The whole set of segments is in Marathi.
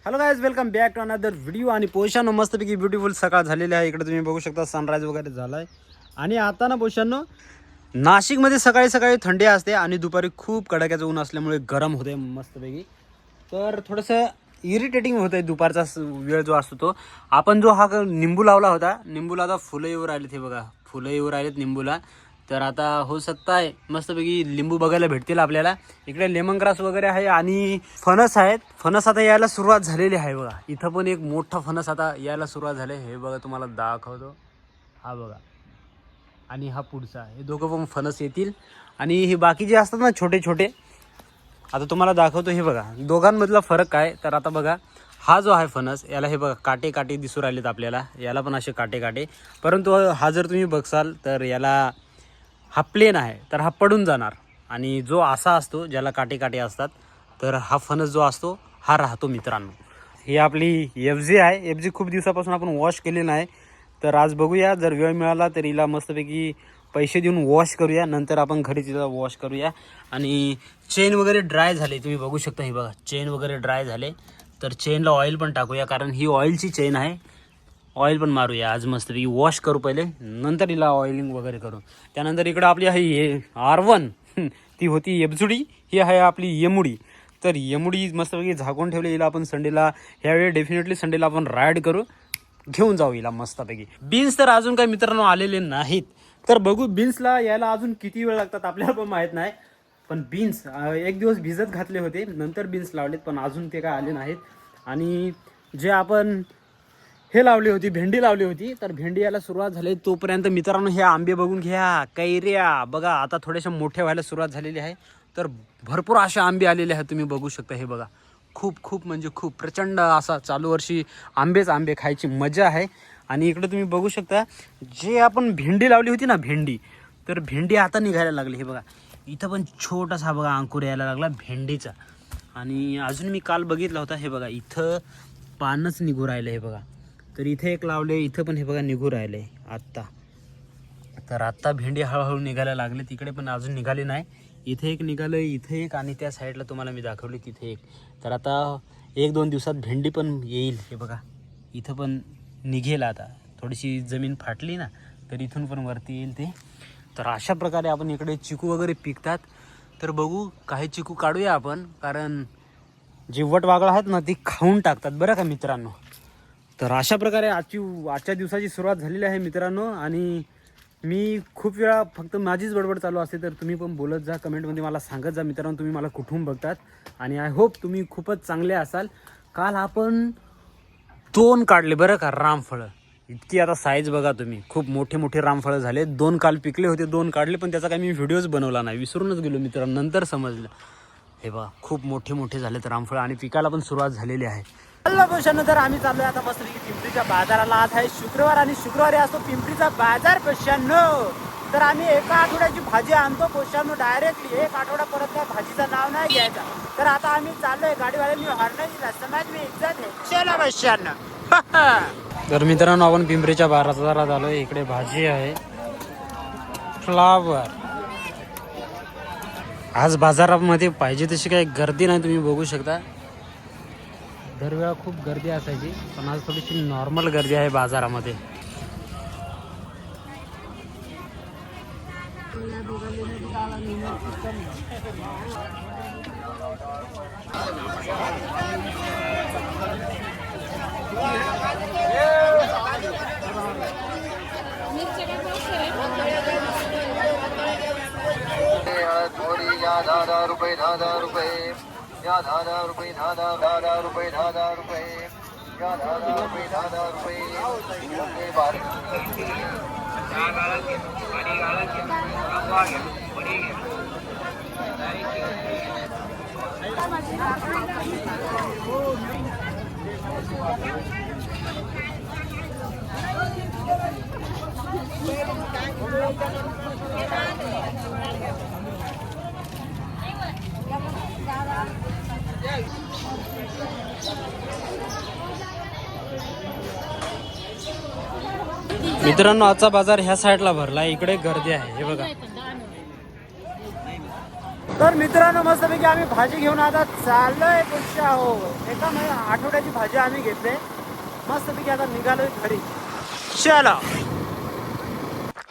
Hello guys, welcome back to another video. आणि पोषांनो मस्तपैकी ब्युटिफुल सकाळ झालेली आहे. इकडे तुम्ही बघू शकता सनराईज वगैरे झाला आहे. आणि आता ना पोषांनो, नाशिकमध्ये सकाळी सकाळी थंडी असते आणि दुपारी खूप कडाक्याचं ऊन असल्यामुळे गरम होते मस्तपैकी. तर थोडंसं इरिटेटिंग होतं आहे दुपारचा वेळ जो असतो तो. आपण जो हा निंबू लावला होता, निंबूला आता फुलं येऊ राहिलेत. हे बघा, फुलं येऊ राहिलेत निंबूला. तर आता हो सकता आहे मस्तपैकी लिंबू बघायला भेटतील आपल्याला. इकडे लेमन ग्रास वगैरे आहे आणि फणस आहेत. फणस आता यायला सुरुवात झालेली आहे बघा. इथं पण एक मोठा फणस आता यायला सुरुवात झाले. हे बघा, तुम्हाला दाखवतो. हा बघा, आणि हा पुढचा. हे दोघं पण फणस येतील. आणि हे बाकी जे असतात ना छोटे छोटे, आता तुम्हाला दाखवतो. हे बघा दोघांमधला फरक काय. तर आता बघा, हा जो आहे फणस, याला हे बघा काटे काटे दिसू राहिलेत आपल्याला. याला पण असे काटे काटे. परंतु हा जर तुम्ही बघसाल तर याला हा प्लेन आहे, तर हा पडून जाणार. आणि जो असा असतो ज्याला काटे काटे असतात, तर हा फणस जो असतो हा राहतो मित्रांनो. ही आपली FG आहे. FG खूप दिवसापासून आपण वॉश केली नाही. तर आज बघूया, जर वेळ मिळाला तर हिला मस्तपैकी पैसे देऊन वॉश करूया. नंतर आपण घरी तिला वॉश करूया. आणि चेन वगैरे ड्राय झाले, तुम्ही बघू शकता. हे बघा, चेन वगैरे ड्राय झाले. तर चेनला ऑइल पण टाकूया, कारण ही ऑइलची चेन आहे. ऑइल पण मारूया आज मस्तपैकी. वॉश करू पहिले, नंतर हिला ऑइलिंग वगैरे करू. त्यानंतर इकडं आपली आहे R1, ती होती एबजुडी. ही आहे आपली यमुडी. तर यमुडी मस्तपैकी झाकून ठेवली. हिला आपण संडेला, ह्यावेळी डेफिनेटली संडेला आपण राईड करू, घेऊन जाऊ हिला मस्तपैकी. बीन्स तर अजून काही मित्रांनो आलेले नाहीत. तर बघू बीन्सला यायला अजून किती वेळ लागतात आपल्याला पण माहीत नाही. पण बीन्स एक दिवस भिजत घातले होते, नंतर बीन्स लावलेत, पण अजून ते काय आले नाहीत. आणि जे आपण हे लावली होती, भेंडी लावली होती, तर भेंडी यायला सुरुवात झाली. तोपर्यंत मित्रांनो हे आंबे बघून घ्या, कैऱ्या बघा आता थोड्याशा मोठ्या व्हायला सुरुवात झालेली आहे. तर भरपूर असे आंबे आलेले आहेत, तुम्ही बघू शकता. हे बघा, खूप खूप म्हणजे खूप प्रचंड असा चालू वर्षी आंबे खायची मजा आहे. आणि इकडे तुम्ही बघू शकता, जे आपण भेंडी लावली होती ना, भेंडी, तर भेंडी आता निघायला लागली. हे बघा, इथं पण छोटासा बघा अंकुर यायला लागला भेंडीचा. आणि अजून मी काल बघितला होता. हे बघा, इथं पानच निघू राहिलं. हे बघा, तर इथे एक लावले, इथं पण हे बघा निघू राहिले आत्ता. तर आत्ता भेंडी हळूहळू निघायला लागले. तिकडे पण अजून निघाली नाही. इथे एक निघालं, इथे एक, आणि त्या साईडला तुम्हाला मी दाखवली तिथे एक. तर आता 1-2 दिवसात भेंडी पण येईल. हे बघा, इथं पण निघेल. आता थोडीशी जमीन फाटली ना, तर इथून पण वरती येईल ते. तर अशा प्रकारे आपण इकडे चिकू वगैरे पिकतात. तर बघू, काही चिकू काढूया आपण, कारण जी वटवागळं आहेत ना, ती खाऊन टाकतात बरं का मित्रांनो. तर अशा प्रकारे आजच्या दिवसाची सुरुवात झालेली आहे मित्रांनो. आणि मी खूप वेळा फक्त माझीच बडबड चालू असते, तर तुम्ही पण बोलत जा, कमेंटमध्ये मला सांगत जा मित्रांनो तुम्ही मला कुठून बघतात. आणि आय होप तुम्ही खूपच चांगले असाल. काल आपण 2 काढले बरं का रामफळं. इतकी आता साईज बघा तुम्ही, खूप मोठे मोठे रामफळं झाले. 2 काल पिकले होते, 2 काढले, पण त्याचा काही मी व्हिडिओज बनवला नाही, विसरूनच गेलो मित्रांनो, नंतर समजलं. हे बघा, खूप मोठे मोठे झालेत रामफळं आणि पिकायला पण सुरुवात झालेली आहे. हॅलो पोषांनो, तर आम्ही चाललोय आता मस्तपैकी पिंपरीच्या बाजाराला. आज आहे शुक्रवार आणि शुक्रवारी असतो पिंपरीचा बाजार पोषांनो. तर आम्ही एका आठवड्याची भाजी आणतो पोषांनो, डायरेक्टली 1 आठवडा परत त्या भाजीचं नाव नाही घ्यायचा. तर आता आम्ही चाललोय, गाडीवाल्यांनी हॉर्न दिला, समाज मी इज्जत आहे. चला पोषांनो. तर मित्रांनो, आपण पिंपरीच्या बाजारात आलोय. इकडे भाजी आहे, फ्लावर. आज बाजारामध्ये पाहिजे तशी काही गर्दी नाही, तुम्ही बघू शकता. दरवेळा खूप गर्दी असायची, पण आज थोडीशी नॉर्मल गर्दी आहे बाजारामध्ये. ₹10 ₹10 या ₹10 ₹10 ₹10 या मित्रांनो, आजचा बाजार ह्या साईडला भरला, इकडे गर्दी आहे. हे बघा, तर मित्रांनो मस्तपैकी आम्ही भाजी घेऊन आता चाललोय पुढच्या हो एका आठवड्याची भाजी आम्ही घेतली मस्तपैकी आता निघालोय घरी. चला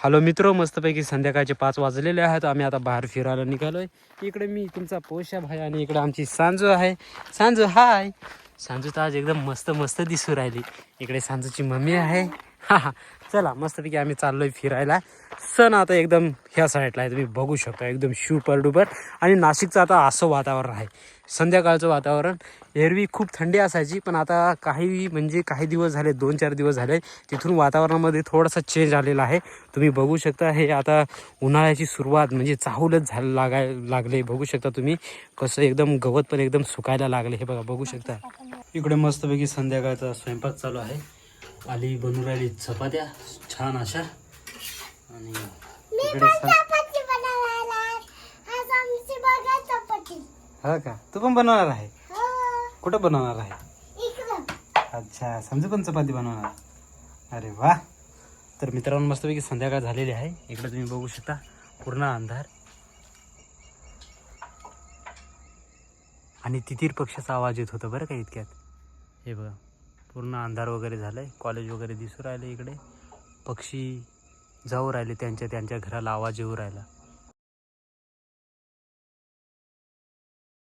हॅलो मित्र, मस्तपैकी संध्याकाळचे 5 वाजलेले आहेत. आम्ही आता बाहेर फिरायला निघालोय. इकडे मी तुमचा पोषा भाई आणि इकडे आमची सांजू आहे. सांजू हाय. सांजू तर आज एकदम मस्त मस्त दिसू राहिली. इकडे सांजूची मम्मी आहे. हा हा चला मस्तपैकी आम्ही चाललोय फिरायला. सण आता एकदम ह्या साईडला आहे, तुम्ही बघू शकता एकदम सुपर डुपर. आणि नाशिकचं आता असं वातावरण आहे, संध्याकाळचं वातावरण. एरवी खूप थंडी असायची, पण आता काही दिवस झाले, 2-4 दिवस झाले तिथून वातावरणामध्ये थोडासा चेंज आलेला आहे. तुम्ही बघू शकता हे आता उन्हाळ्याची सुरुवात म्हणजे चाहूलच लागले. बघू शकता तुम्ही कसं एकदम गवत पण एकदम सुकायला लागले. हे बघू शकता. इकडे मस्तपैकी संध्याकाळचा स्वयंपाक चालू आहे. आली बनवून राहिली चपात्या छान अशा. आणि इकडे हा का तू पण बनवणार आहे? कुठं बनवणार आहे? अच्छा समजू पण चपाती बनवणार. अरे वा. तर मित्रांनो मस्तपैकी संध्याकाळ झालेली आहे. इकडे तुम्ही बघू शकता पूर्ण अंधार आणि तितीर पक्षाचा आवाज येत होता बरं का इतक्यात. हे बघा पूर्ण अंधार वगैरे झालाय. कॉलेज वगैरे दिसू राहिले. इकडे पक्षी जाऊ राहिले, त्यांच्या घराला आवाज येऊ राहिला.